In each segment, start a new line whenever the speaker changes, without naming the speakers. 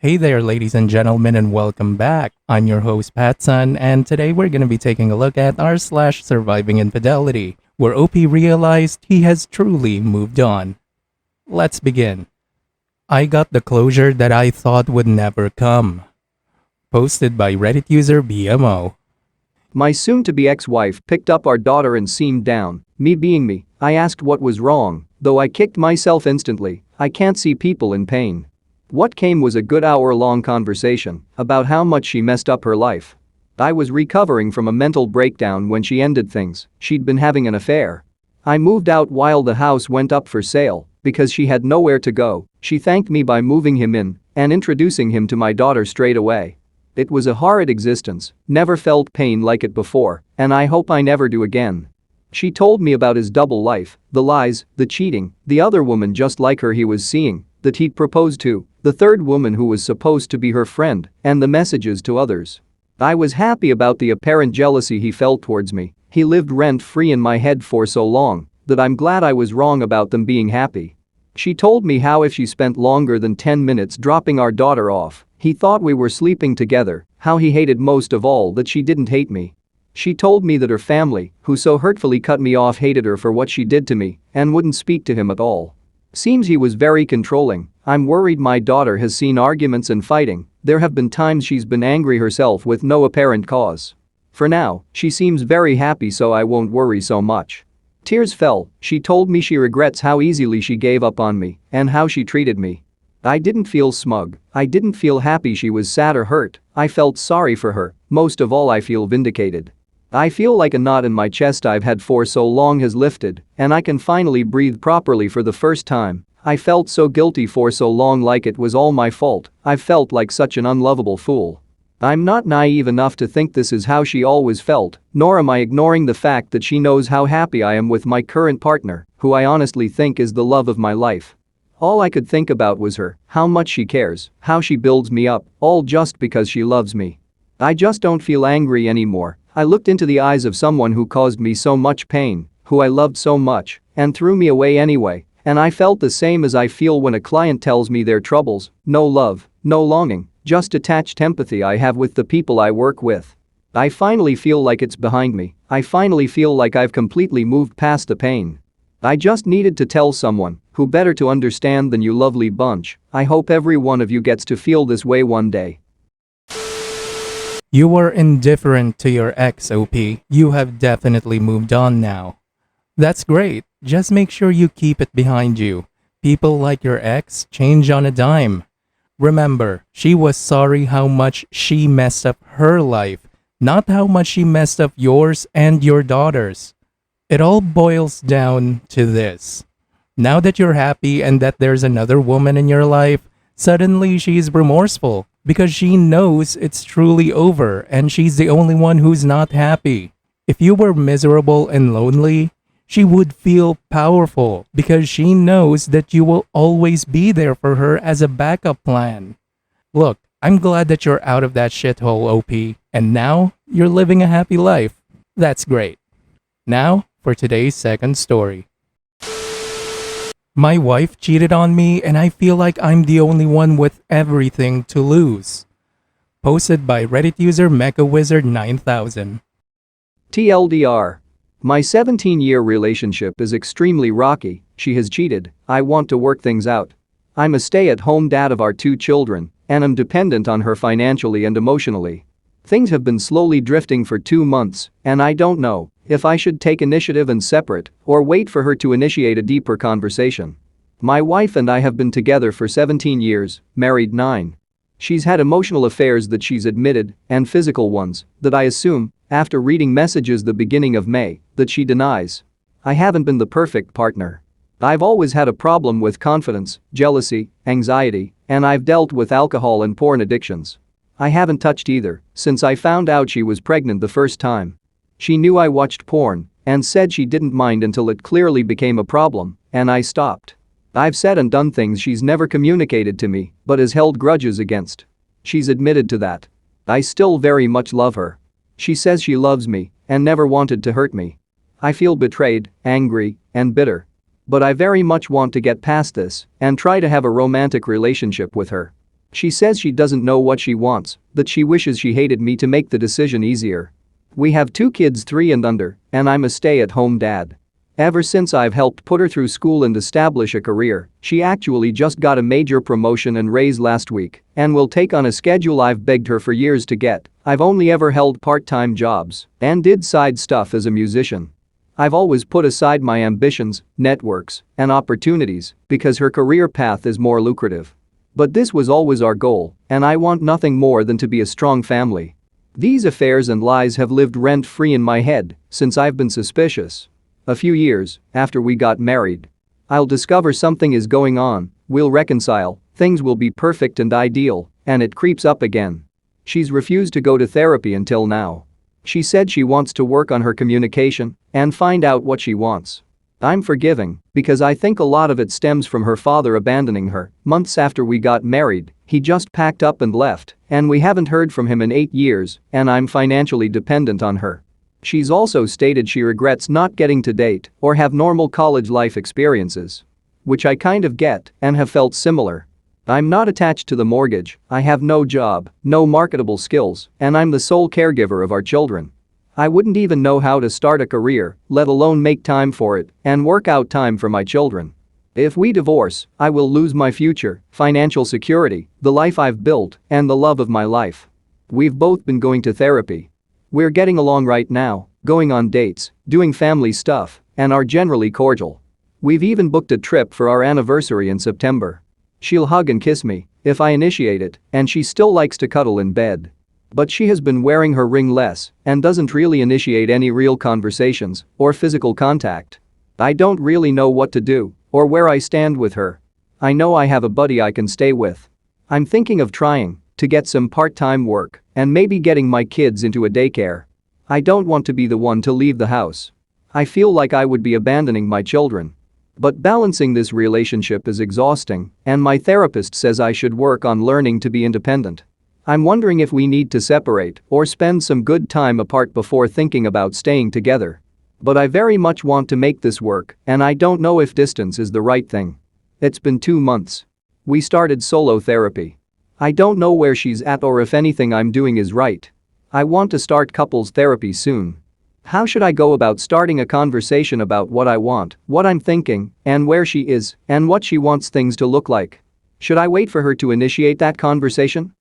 Hey there, ladies and gentlemen, and welcome back. I'm your host, PattSun, and today we're going to be taking a look at r/surviving infidelity, where OP realized he has truly moved on. Let's begin. I got the closure that I thought would never come. Posted by Reddit user BMO.
My soon-to-be ex-wife picked up our daughter and seemed down. Me being me, I asked what was wrong, though I kicked myself instantly. I can't see people in pain. What came was a good hour-long conversation about how much she messed up her life. I was recovering from a mental breakdown when she ended things. She'd been having an affair. I moved out while the house went up for sale because she had nowhere to go. She thanked me by moving him in and introducing him to my daughter straight away. It was a horrid existence, never felt pain like it before, and I hope I never do again. She told me about his double life, the lies, the cheating, the other woman just like her he was seeing, that he'd proposed to, the third woman who was supposed to be her friend, and the messages to others. I was happy about the apparent jealousy he felt towards me. He lived rent-free in my head for so long that I'm glad I was wrong about them being happy. She told me how if she spent longer than 10 minutes dropping our daughter off, he thought we were sleeping together, how he hated most of all that she didn't hate me. She told me that her family, who so hurtfully cut me off, hated her for what she did to me and wouldn't speak to him at all. Seems he was very controlling. I'm worried my daughter has seen arguments and fighting. There have been times she's been angry herself with no apparent cause. For now, she seems very happy, so I won't worry so much. Tears fell. She told me she regrets how easily she gave up on me and how she treated me. I didn't feel smug. I didn't feel happy she was sad or hurt. I felt sorry for her. Most of all, I feel vindicated. I feel like a knot in my chest I've had for so long has lifted, and I can finally breathe properly for the first time. I felt so guilty for so long, like it was all my fault. I felt like such an unlovable fool. I'm not naive enough to think this is how she always felt, nor am I ignoring the fact that she knows how happy I am with my current partner, who I honestly think is the love of my life. All I could think about was her, how much she cares, how she builds me up, all just because she loves me. I just don't feel angry anymore. I looked into the eyes of someone who caused me so much pain, who I loved so much, and threw me away anyway, and I felt the same as I feel when a client tells me their troubles. No love, no longing, just detached empathy I have with the people I work with. I finally feel like it's behind me. I finally feel like I've completely moved past the pain. I just needed to tell someone who better to understand than you lovely bunch. I hope every one of you gets to feel this way one day.
You were indifferent to your ex, OP. You have definitely moved on now. That's great. Just make sure you keep it behind you. People like your ex change on a dime. Remember, she was sorry how much she messed up her life, not how much she messed up yours and your daughter's. It all boils down to this. Now that you're happy and that there's another woman in your life, suddenly she's remorseful because she knows it's truly over and she's the only one who's not happy. If you were miserable and lonely, she would feel powerful because she knows that you will always be there for her as a backup plan. Look, I'm glad that you're out of that shithole, OP, and now you're living a happy life. That's great. Now, for today's second story. My wife cheated on me and I feel like I'm the only one with everything to lose. Posted by Reddit user MechaWizard9000.
TLDR. My 17-year relationship is extremely rocky. She has cheated. I want to work things out. I'm a stay-at-home dad of our 2 children and I'm dependent on her financially and emotionally. Things have been slowly drifting for 2 months and I don't know if I should take initiative and separate or wait for her to initiate a deeper conversation. My wife and I have been together for 17 years, married 9. She's had emotional affairs that she's admitted and physical ones that I assume, after reading messages the beginning of May, that she denies. I haven't been the perfect partner. I've always had a problem with confidence, jealousy, anxiety, and I've dealt with alcohol and porn addictions. I haven't touched either since I found out she was pregnant the first time. She knew I watched porn and said she didn't mind until it clearly became a problem, and I stopped. I've said and done things she's never communicated to me but has held grudges against. She's admitted to that. I still very much love her. She says she loves me and never wanted to hurt me. I feel betrayed, angry, and bitter. But I very much want to get past this and try to have a romantic relationship with her. She says she doesn't know what she wants, that she wishes she hated me to make the decision easier. We have 2 kids 3 and under, and I'm a stay-at-home dad. Ever since I've helped put her through school and establish a career, she actually just got a major promotion and raise last week and will take on a schedule I've begged her for years to get. I've only ever held part-time jobs and did side stuff as a musician. I've always put aside my ambitions, networks, and opportunities because her career path is more lucrative. But this was always our goal, and I want nothing more than to be a strong family. These affairs and lies have lived rent-free in my head since I've been suspicious. A few years after we got married, I'll discover something is going on, we'll reconcile, things will be perfect and ideal, and it creeps up again. She's refused to go to therapy until now. She said she wants to work on her communication and find out what she wants. I'm forgiving because I think a lot of it stems from her father abandoning her. Months after we got married, he just packed up and left, and we haven't heard from him in 8 years, and I'm financially dependent on her. She's also stated she regrets not getting to date or have normal college life experiences. Which I kind of get and have felt similar. I'm not attached to the mortgage, I have no job, no marketable skills, and I'm the sole caregiver of our children. I wouldn't even know how to start a career, let alone make time for it and work out time for my children. If we divorce, I will lose my future, financial security, the life I've built, and the love of my life. We've both been going to therapy. We're getting along right now, going on dates, doing family stuff, and are generally cordial. We've even booked a trip for our anniversary in September. She'll hug and kiss me if I initiate it, and she still likes to cuddle in bed. But she has been wearing her ring less and doesn't really initiate any real conversations or physical contact. I don't really know what to do or where I stand with her. I know I have a buddy I can stay with. I'm thinking of trying to get some part-time work and maybe getting my kids into a daycare. I don't want to be the one to leave the house. I feel like I would be abandoning my children. But balancing this relationship is exhausting, and my therapist says I should work on learning to be independent. I'm wondering if we need to separate or spend some good time apart before thinking about staying together. But I very much want to make this work, and I don't know if distance is the right thing. It's been 2 months. We started solo therapy. I don't know where she's at or if anything I'm doing is right. I want to start couples therapy soon. How should I go about starting a conversation about what I want, what I'm thinking, and where she is, and what she wants things to look like? Should I wait for her to initiate that conversation?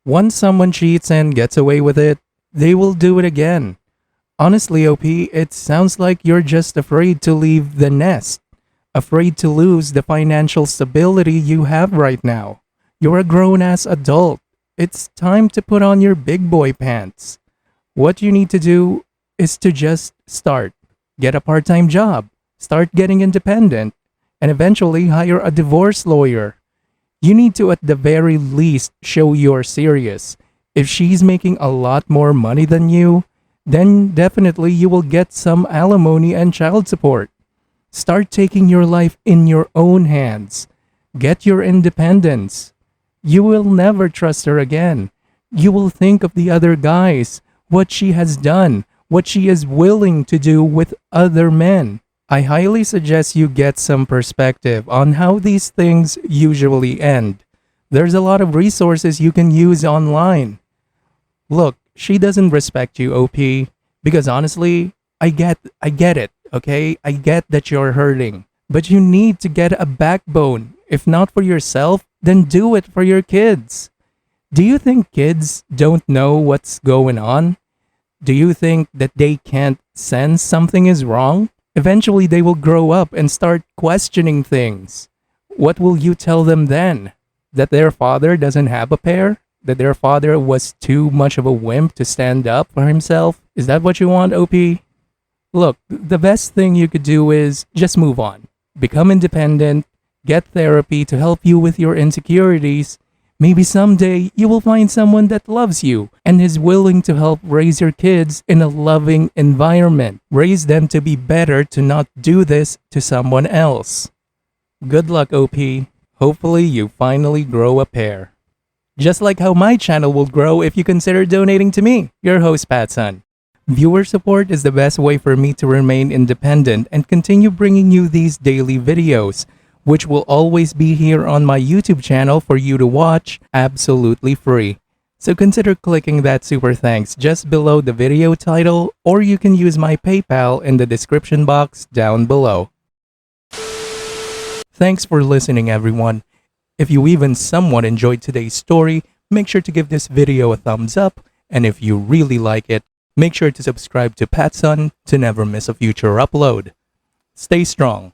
Once someone cheats and gets away with it, they will do it again. Honestly, OP, it sounds like you're just afraid to leave the nest. Afraid to lose the financial stability you have right now. You're a grown-ass adult. It's time to put on your big boy pants. What you need to do is to just start. Get a part-time job. Start getting independent. And eventually hire a divorce lawyer. You need to at the very least show you're serious. If she's making a lot more money than you, then definitely you will get some alimony and child support. Start taking your life in your own hands. Get your independence. You will never trust her again. You will think of the other guys, what she has done, what she is willing to do with other men. I highly suggest you get some perspective on how these things usually end. There's a lot of resources you can use online. Look, she doesn't respect you, OP, because honestly, I get it, okay? I get that you're hurting, but you need to get a backbone. If not for yourself, then do it for your kids. Do you think kids don't know what's going on? Do you think that they can't sense something is wrong? Eventually, they will grow up and start questioning things. What will you tell them then? That their father doesn't have a pair? That their father was too much of a wimp to stand up for himself? Is that what you want, OP? Look, the best thing you could do is just move on. Become independent, get therapy to help you with your insecurities. Maybe someday you will find someone that loves you and is willing to help raise your kids in a loving environment. Raise them to be better to not do this to someone else. Good luck, OP. Hopefully you finally grow a pair. Just like how my channel will grow if you consider donating to me, your host PattSun. Viewer support is the best way for me to remain independent and continue bringing you these daily videos. which will always be here on my YouTube channel for you to watch absolutely free. So consider clicking that super thanks just below the video title, or you can use my PayPal in the description box down below. Thanks for listening, everyone. If you even somewhat enjoyed today's story, make sure to give this video a thumbs up, and if you really like it, make sure to subscribe to PattSun to never miss a future upload. Stay strong.